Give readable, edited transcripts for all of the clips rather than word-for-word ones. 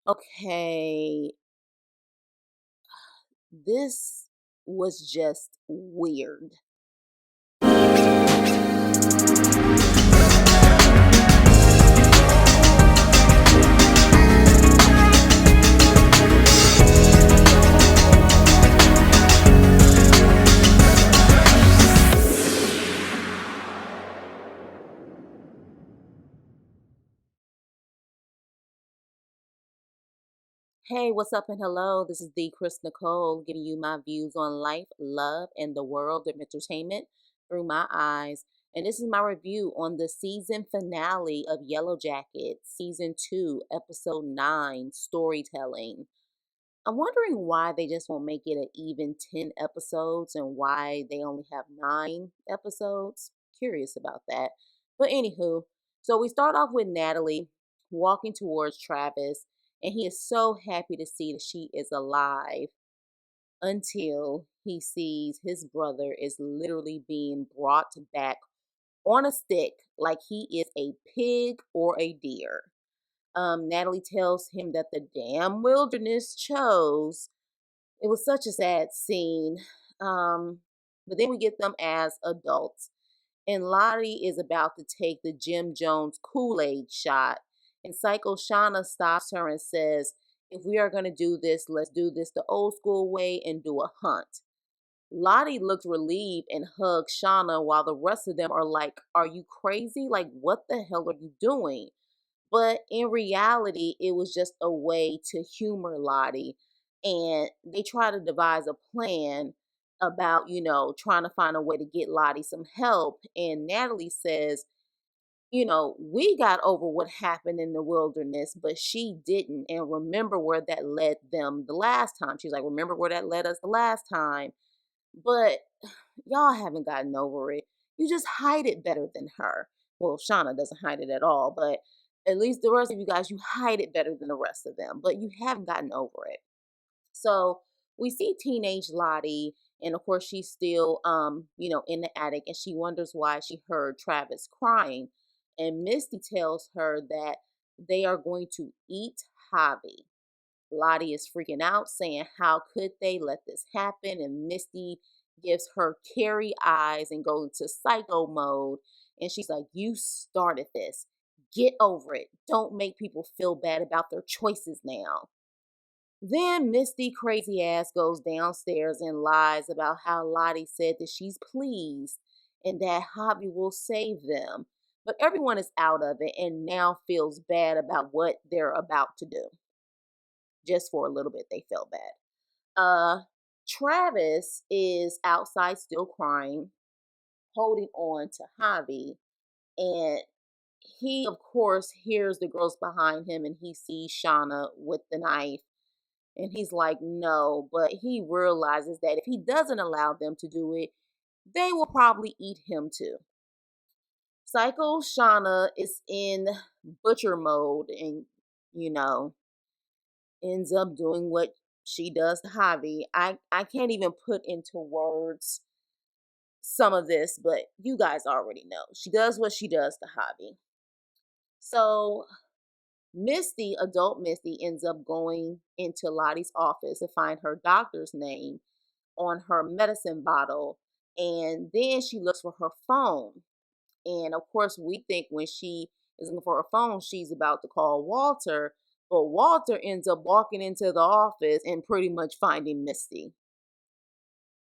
Okay, this was just weird. Hey, what's up and hello? This is the Chris Nicole giving you my views on life, love, and the world of entertainment through my eyes. And this is my review on the season finale of Yellowjackets, season 2, episode 9, storytelling. I'm wondering why they just won't make it an even 10 episodes and why they only have 9 episodes. Curious about that. But anywho, so we start off with Natalie walking towards Travis, and he is so happy to see that she is alive until he sees his brother is literally being brought back on a stick like he is a pig or a deer. Natalie tells him that the damn wilderness chose. It was such a sad scene. Um, but then we get them as adults. And Lottie is about to take the Jim Jones Kool-Aid shot. And Psycho Shauna stops her and says, if we are going to do this, let's do this the old school way and do a hunt. Lottie looks relieved and hugs Shauna while the rest of them are like, are you crazy? Like, what the hell are you doing? But in reality, it was just a way to humor Lottie. And they try to devise a plan about, trying to find a way to get Lottie some help. And Natalie says, we got over what happened in the wilderness, but she didn't. And remember where that led them the last time. She's like, remember where that led us the last time. But y'all haven't gotten over it. You just hide it better than her. Well, Shauna doesn't hide it at all, but at least the rest of you guys, you hide it better than the rest of them, but you haven't gotten over it. So we see teenage Lottie, and of course she's still, in the attic, and she wonders why she heard Travis crying. And Misty tells her that they are going to eat Javi. Lottie is freaking out, saying, how could they let this happen? And Misty gives her Carrie eyes and goes into psycho mode. And she's like, you started this. Get over it. Don't make people feel bad about their choices now. Then Misty crazy ass goes downstairs and lies about how Lottie said that she's pleased and that Javi will save them. But everyone is out of it and now feels bad about what they're about to do. Just for a little bit, they felt bad. Travis is outside still crying, holding on to Javi, and he, of course, hears the girls behind him and he sees Shauna with the knife. And he's like, no, but he realizes that if he doesn't allow them to do it, they will probably eat him too. Psycho Shauna is in butcher mode and, you know, ends up doing what she does to Javi. I can't even put into words some of this, but you guys already know. She does what she does to Javi. So Misty, adult Misty, ends up going into Lottie's office to find her doctor's name on her medicine bottle. And then she looks for her phone. And of course, we think when she is looking for her phone, she's about to call Walter. But Walter ends up walking into the office and pretty much finding Misty.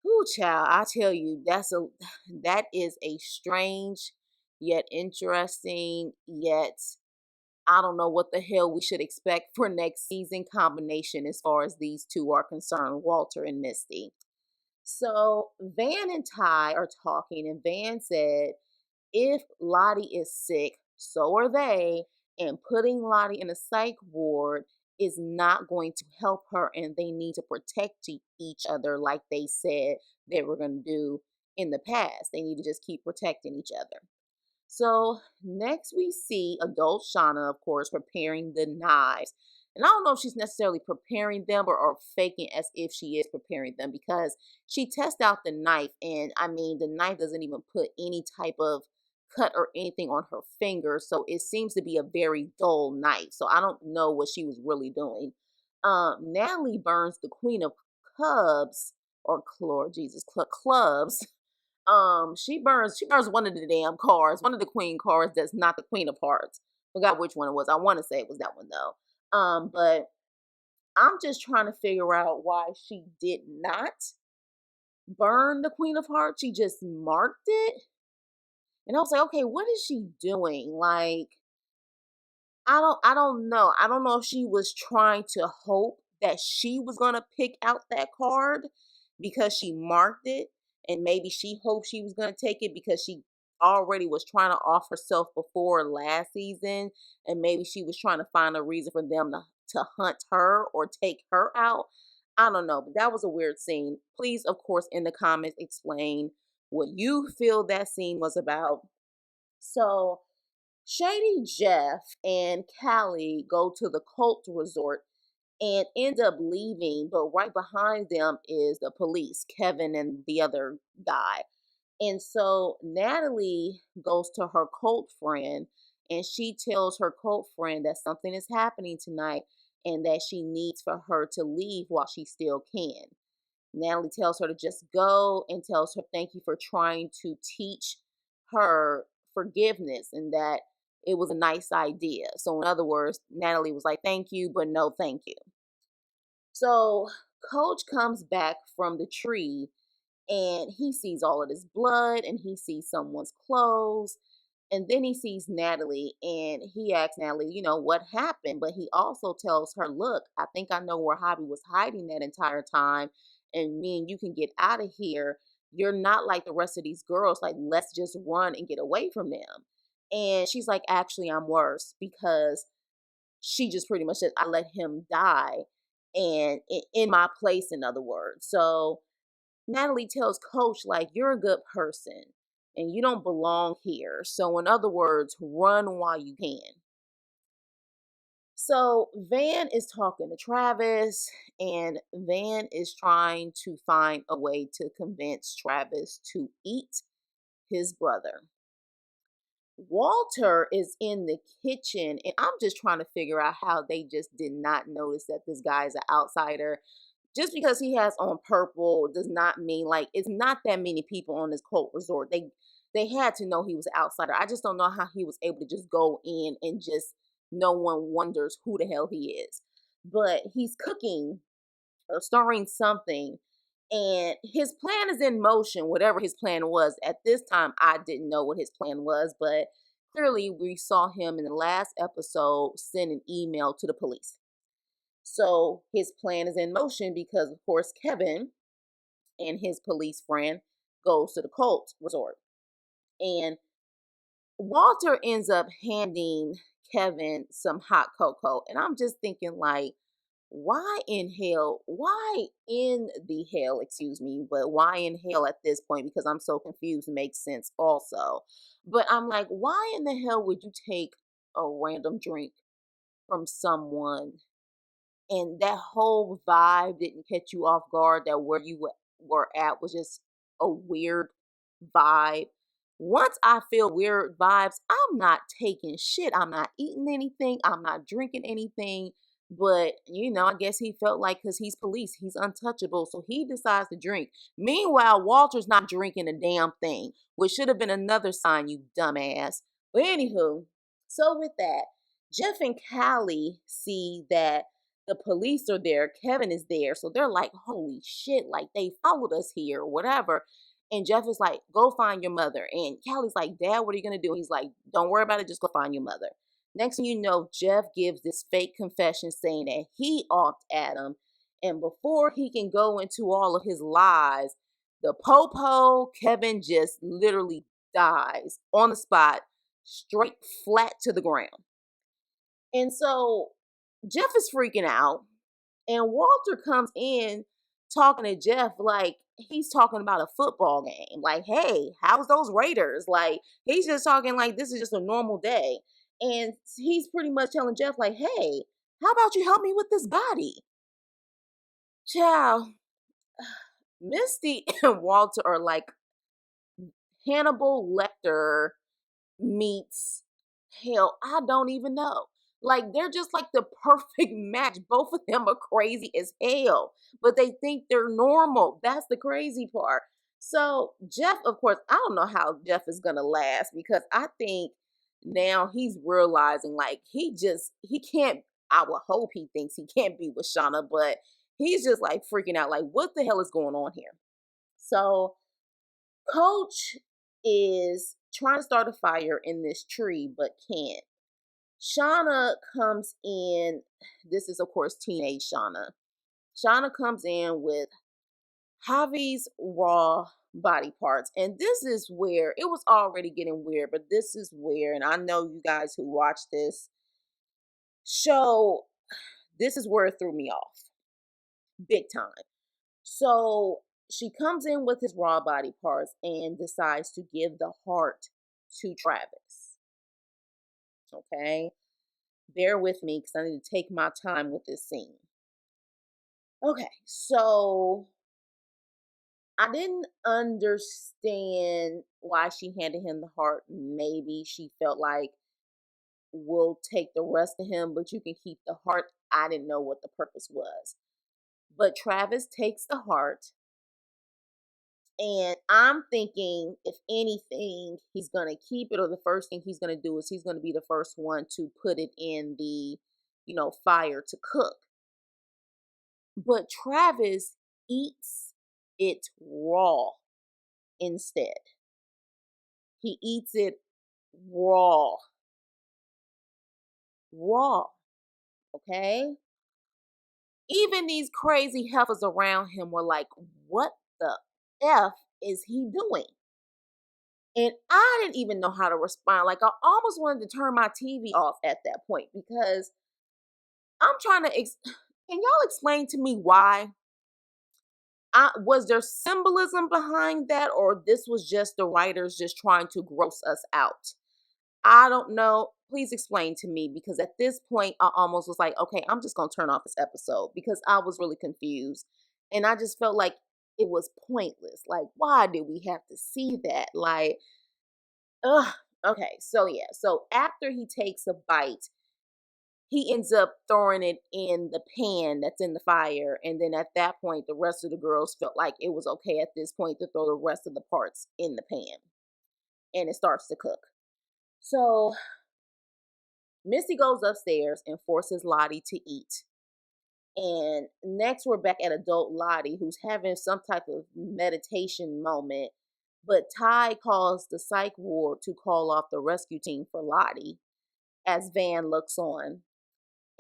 Whoo, child, I tell you, that is a strange yet interesting yet I don't know what the hell we should expect for next season combination as far as these two are concerned, Walter and Misty. So Van and Ty are talking, and Van said, if Lottie is sick, so are they, and putting Lottie in a psych ward is not going to help her, and they need to protect each other like they said they were going to do in the past. They need to just keep protecting each other. So next we see adult Shauna, of course, preparing the knives. And I don't know if she's necessarily preparing them or faking as if she is preparing them because she tests out the knife. And I mean, the knife doesn't even put any type of cut or anything on her finger. So it seems to be a very dull night. So I don't know what she was really doing. Natalie burns the Queen of Cubs or Lord Jesus clubs. She burns one of the damn cars, one of the queen cars that's not the Queen of Hearts. Forgot which one it was. I want to say it was that one though. But I'm just trying to figure out why she did not burn the Queen of Hearts. She just marked it. And I was like, okay, what is she doing? Like, I don't know. I don't know if she was trying to hope that she was gonna pick out that card because she marked it, and maybe she hoped she was gonna take it because she already was trying to off herself before last season, and maybe she was trying to find a reason for them to hunt her or take her out. I don't know, but that was a weird scene. Please, of course, in the comments explain what you feel that scene was about. So Shady Jeff and Callie go to the cult resort and end up leaving, but right behind them is the police, Kevin and the other guy. And so Natalie goes to her cult friend and she tells her cult friend that something is happening tonight and that she needs for her to leave while she still can. Natalie tells her to just go and tells her thank you for trying to teach her forgiveness and that it was a nice idea. So, in other words, Natalie was like, thank you, but no thank you. So, Coach comes back from the tree and he sees all of this blood and he sees someone's clothes. And then he sees Natalie and he asks Natalie, what happened? But he also tells her, look, I think I know where Hobby was hiding that entire time. And me and you can get out of here. You're not like the rest of these girls. Like, let's just run and get away from them. And she's like, actually, I'm worse because she just pretty much said, I let him die and in my place, in other words. So Natalie tells Coach, like, you're a good person and you don't belong here. So, in other words, run while you can. So, Van is talking to Travis, and Van is trying to find a way to convince Travis to eat his brother. Walter is in the kitchen, and I'm just trying to figure out how they just did not notice that this guy is an outsider. Just because he has on purple does not mean like it's not that many people on this cult resort. They had to know he was an outsider. I just don't know how he was able to just go in and just no one wonders who the hell he is. But he's cooking or stirring something and his plan is in motion, whatever his plan was. At this time, I didn't know what his plan was, but clearly we saw him in the last episode send an email to the police. So his plan is in motion because, of course, Kevin and his police friend goes to the cult resort. And Walter ends up handing Kevin some hot cocoa. And I'm just thinking, like, why in the hell, excuse me, but why in hell at this point? Because I'm so confused, makes sense also. But I'm like, why in the hell would you take a random drink from someone and that whole vibe didn't catch you off guard that where you were at was just a weird vibe? Once I feel weird vibes, I'm not taking shit. I'm not eating anything. I'm not drinking anything. But, I guess he felt like because he's police, he's untouchable. So he decides to drink. Meanwhile, Walter's not drinking a damn thing, which should have been another sign, you dumbass. But anywho, so with that, Jeff and Callie see that the police are there. Kevin is there. So they're like, holy shit, like they followed us here, or whatever. And Jeff is like, go find your mother. And Callie's like, Dad, what are you going to do? He's like, don't worry about it. Just go find your mother. Next thing you know, Jeff gives this fake confession saying that he offed Adam. And before he can go into all of his lies, the popo, Kevin just literally dies on the spot, straight flat to the ground. And so Jeff is freaking out, and Walter comes in talking to Jeff like he's talking about a football game. Like, hey, how's those Raiders? Like, he's just talking like this is just a normal day. And he's pretty much telling Jeff, like, hey, how about you help me with this body? Child, Misty and Walter are like Hannibal Lecter meets hell, I don't even know. Like they're just like the perfect match. Both of them are crazy as hell, but they think they're normal. That's the crazy part. So Jeff, of course, I don't know how Jeff is gonna last because I think now he's realizing like he can't. I will hope he thinks he can't be with Shauna, but he's just like freaking out. Like, what the hell is going on here? So Coach is trying to start a fire in this tree, but can't. Shauna comes in. This is, of course, teenage Shauna. Shauna comes in with Javi's raw body parts. And this is where it was already getting weird, but this is where, and I know you guys who watch this show, this is where it threw me off big time. So she comes in with his raw body parts and decides to give the heart to Travis. Okay. Bear with me because I need to take my time with this scene. Okay. So I didn't understand why she handed him the heart. Maybe she felt like we'll take the rest of him, but you can keep the heart. I didn't know what the purpose was. But Travis takes the heart. And I'm thinking, if anything, he's going to keep it, or the first thing he's going to do is he's going to be the first one to put it in the, fire to cook. But Travis eats it raw instead. He eats it raw. Raw. Okay? Even these crazy heifers around him were like, what the F is he doing? And I didn't even know how to respond. Like, I almost wanted to turn my TV off at that point because I'm trying to. Can y'all explain to me why? Was there symbolism behind that, or this was just the writers just trying to gross us out? I don't know. Please explain to me because at this point, I almost was like, okay, I'm just going to turn off this episode because I was really confused. And I just felt like it was pointless. Like, why did we have to see that? Like, ugh. Okay, so yeah. So after he takes a bite, he ends up throwing it in the pan that's in the fire. And then at that point, the rest of the girls felt like it was okay at this point to throw the rest of the parts in the pan. And it starts to cook. So Missy goes upstairs and forces Lottie to eat. And next, we're back at adult Lottie, who's having some type of meditation moment. But Ty calls the psych ward to call off the rescue team for Lottie as Van looks on.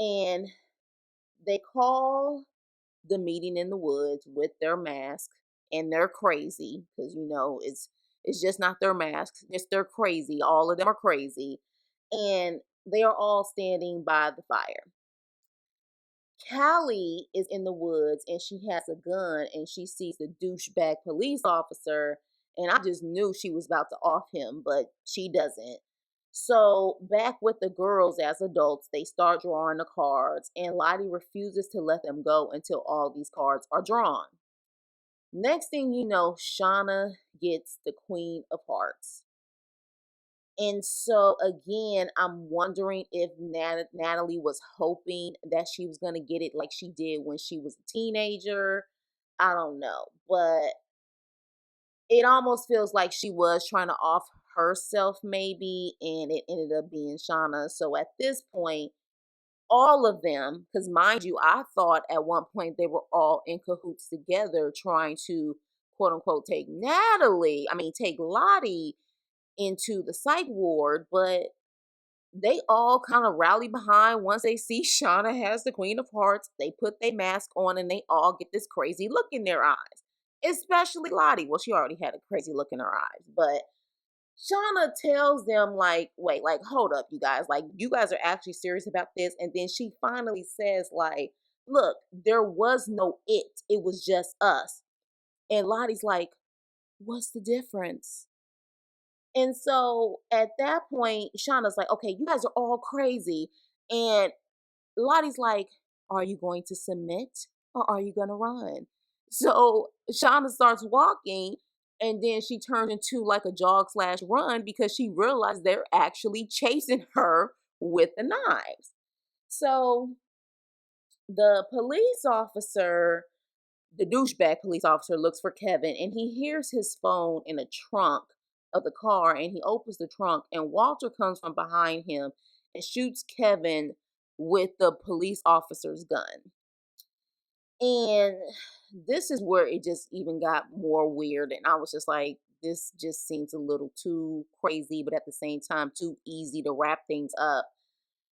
And they call the meeting in the woods with their masks, and they're crazy because it's just not their masks, it's they're crazy. All of them are crazy, and they are all standing by the fire. Callie is in the woods and she has a gun and she sees the douchebag police officer, and I just knew she was about to off him, but she doesn't. So back with the girls as adults, they start drawing the cards, and Lottie refuses to let them go until all these cards are drawn. Next thing you know, Shauna gets the Queen of Hearts. And so again, I'm wondering if Natalie was hoping that she was going to get it like she did when she was a teenager. I don't know. But it almost feels like she was trying to off herself maybe, and it ended up being Shauna. So at this point, all of them, because mind you, I thought at one point they were all in cahoots together trying to quote unquote take Lottie into the psych ward, but they all kind of rally behind once they see Shauna has the Queen of Hearts. They put their mask on and they all get this crazy look in their eyes. Especially Lottie. Well, she already had a crazy look in her eyes, but Shauna tells them, like, wait, like, hold up, you guys. Like, you guys are actually serious about this. And then she finally says, like, look, there was no it. It was just us. And Lottie's like, what's the difference? And so at that point, Shauna's like, okay, you guys are all crazy. And Lottie's like, are you going to submit or are you going to run? So Shauna starts walking And then she turns into like a jog slash run because she realized they're actually chasing her with the knives. So the police officer, the douchebag police officer, looks for Kevin and he hears his phone in the trunk of the car, and he opens the trunk and Walter comes from behind him and shoots Kevin with the police officer's gun. And this is where it just even got more weird. And I was just like, this just seems a little too crazy, but at the same time, too easy to wrap things up.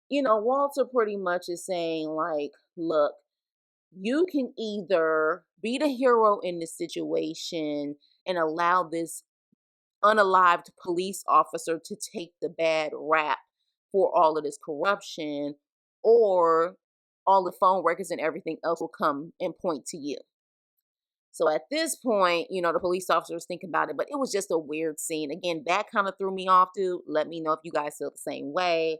Walter pretty much is saying, like, look, you can either be the hero in this situation and allow this unalived police officer to take the bad rap for all of this corruption, or all the phone records and everything else will come and point to you. So at this point, the police officer was thinking about it, but it was just a weird scene. Again, that kind of threw me off too. Let me know if you guys feel the same way.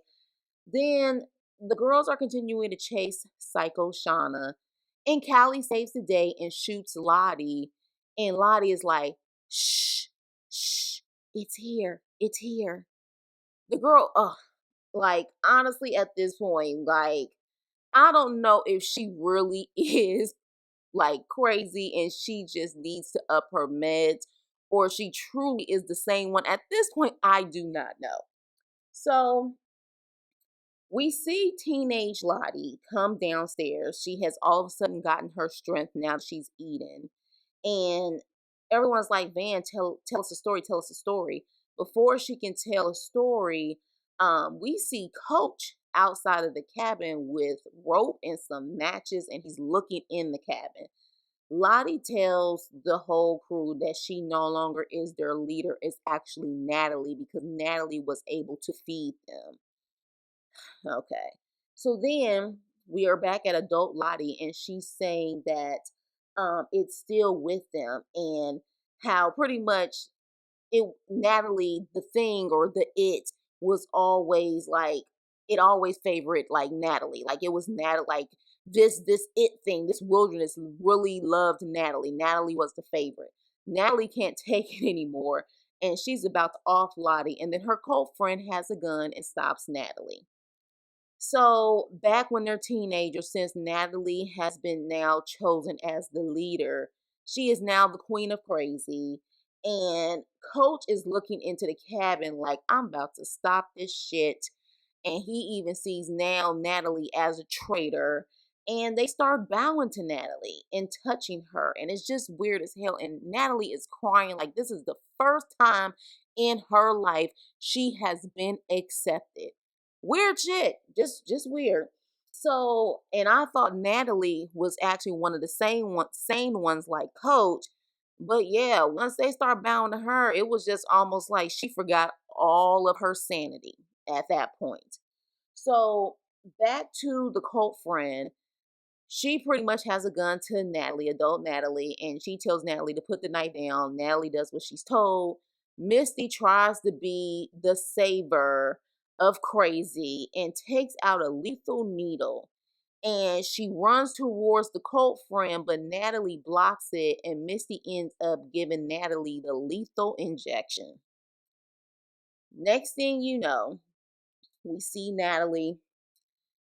Then the girls are continuing to chase Psycho Shauna, and Callie saves the day and shoots Lottie. And Lottie is like, shh, shh, it's here, it's here. The girl, like, honestly, at this point, like, I don't know if she really is like crazy and she just needs to up her meds, or she truly is the same one. At this point, I do not know. So we see teenage Lottie come downstairs. She has all of a sudden gotten her strength now that she's eaten. And everyone's like, Van, tell us a story, tell us a story. Before she can tell a story, we see Coach outside of the cabin with rope and some matches, and he's looking in the cabin. Lottie tells the whole crew that she no longer is their leader. It's actually Natalie, because Natalie was able to feed them. Okay. So then we are back at adult Lottie, and she's saying that it's still with them, and how pretty much it Natalie, the thing or the it, was always like, it always favored like Natalie. Like, it was Natalie, like this it thing, this wilderness really loved Natalie. Natalie was the favorite. Natalie can't take it anymore, and she's about to off Lottie, and then her cult friend has a gun and stops Natalie. So back when they're teenagers, since Natalie has been now chosen as the leader, she is now the queen of crazy. And Coach is looking into the cabin like, I'm about to stop this shit. And he even sees now Natalie as a traitor. And they start bowing to Natalie and touching her. And it's just weird as hell. And Natalie is crying like this is the first time in her life she has been accepted. Weird shit. Just weird. So, and I thought Natalie was actually one of the sane ones like Coach. But yeah, once they start bowing to her, it was just almost like she forgot all of her sanity at that point. So back to the cult friend, she pretty much has a gun to Natalie, adult Natalie, and she tells Natalie to put the knife down. Natalie does what she's told. Misty tries to be the saver of crazy and takes out a lethal needle. And she runs towards the cult friend, but Natalie blocks it, and Misty ends up giving Natalie the lethal injection. Next thing you know, we see Natalie.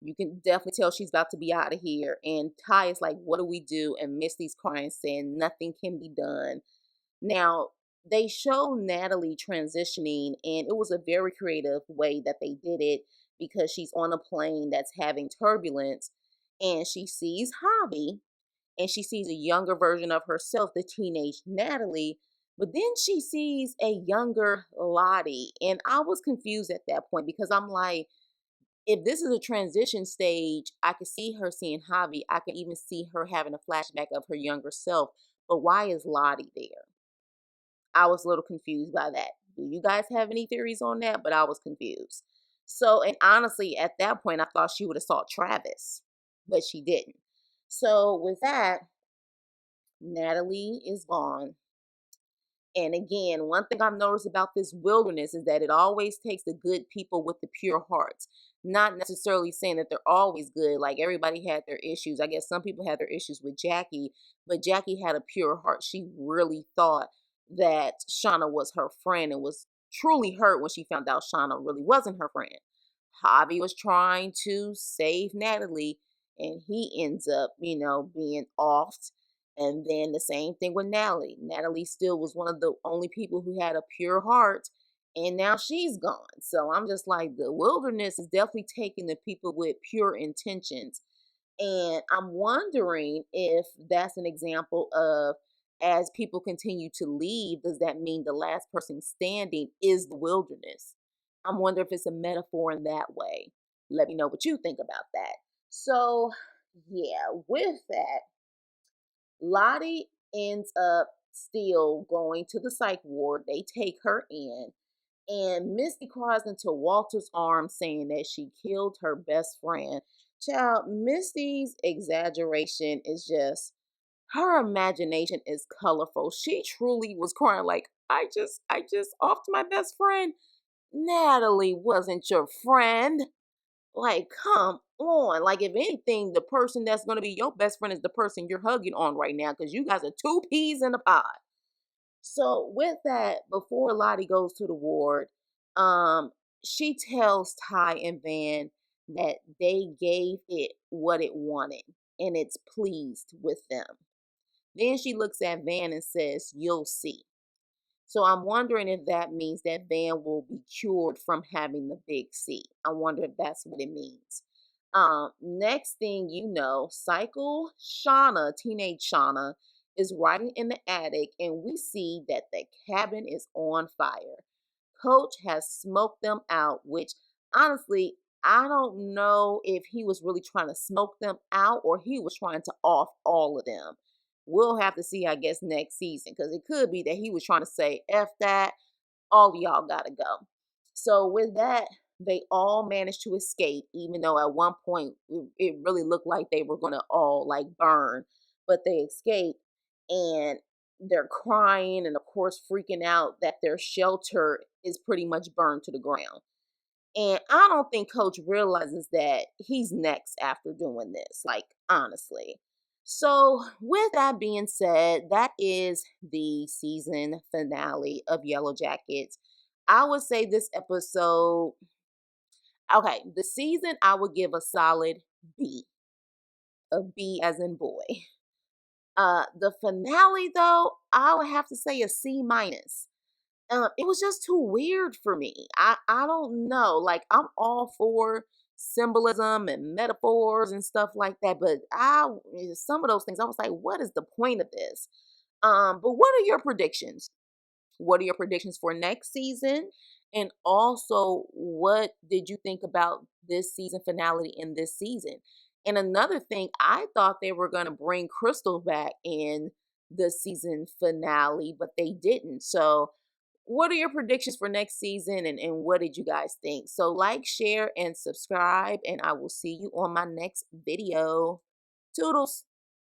You can definitely tell she's about to be out of here. And Ty is like, what do we do? And Misty's crying, saying nothing can be done. Now, they show Natalie transitioning, and it was a very creative way that they did it, because she's on a plane that's having turbulence, and she sees Javi, and she sees a younger version of herself, the teenage Natalie, but then she sees a younger Lottie. And I was confused at that point, because I'm like, if this is a transition stage, I could see her seeing Javi. I could even see her having a flashback of her younger self. But why is Lottie there? I was a little confused by that. Do you guys have any theories on that? But I was confused. So, and honestly, at that point, I thought she would have saw Travis, but she didn't. So with that, Natalie is gone. And again, one thing I've noticed about this wilderness is that it always takes the good people with the pure hearts. Not necessarily saying that they're always good. Like, everybody had their issues. I guess some people had their issues with Jackie, but Jackie had a pure heart. She really thought that Shauna was her friend and was truly hurt when she found out Shauna really wasn't her friend. Javi was trying to save Natalie and he ends up, being offed. And then the same thing with Natalie. Natalie still was one of the only people who had a pure heart, and now she's gone. So I'm just like, the wilderness is definitely taking the people with pure intentions. And I'm wondering if that's an example of, as people continue to leave, does that mean the last person standing is the wilderness? I'm wondering if it's a metaphor in that way. Let me know what you think about that. So, yeah, with that, Lottie ends up still going to the psych ward. They take her in, and Misty cries into Walter's arms saying that she killed her best friend. Child, Misty's exaggeration is just, her imagination is colorful. She truly was crying like, I just offed my best friend. Natalie wasn't your friend. Like, come on. Like, if anything, the person that's going to be your best friend is the person you're hugging on right now, because you guys are two peas in a pod. So with that, before Lottie goes to the ward, um, she tells Ty and Van that they gave it what it wanted and it's pleased with them. Then she looks at Van and says, "You'll see." So I'm wondering if that means that Van will be cured from having the big C. I wonder if that's what it means. Next thing you know, Cycle Shauna, teenage Shauna, is riding in the attic, and we see that the cabin is on fire. Coach has smoked them out, which honestly, I don't know if he was really trying to smoke them out or he was trying to off all of them. We'll have to see, I guess, next season, because it could be that he was trying to say, F that, all of y'all gotta go. So with that, they all managed to escape, even though at one point it really looked like they were gonna all like burn, but they escaped, and they're crying and of course freaking out that their shelter is pretty much burned to the ground. And I don't think Coach realizes that he's next after doing this, like, honestly. So, with that being said, that is the season finale of Yellowjackets. I would say this episode, okay, the season I would give a solid B, a B as in boy. The finale, though, I would have to say a C minus. It was just too weird for me. I don't know. Like, I'm all for symbolism and metaphors and stuff like that, but some of those things I was like, what is the point of this? But what are your predictions? What are your predictions for next season? And also, what did you think about this season finale in this season? And another thing, I thought they were going to bring Crystal back in the season finale, but they didn't. So, what are your predictions for next season, and what did you guys think? So, like, share, and subscribe, and I will see you on my next video. Toodles.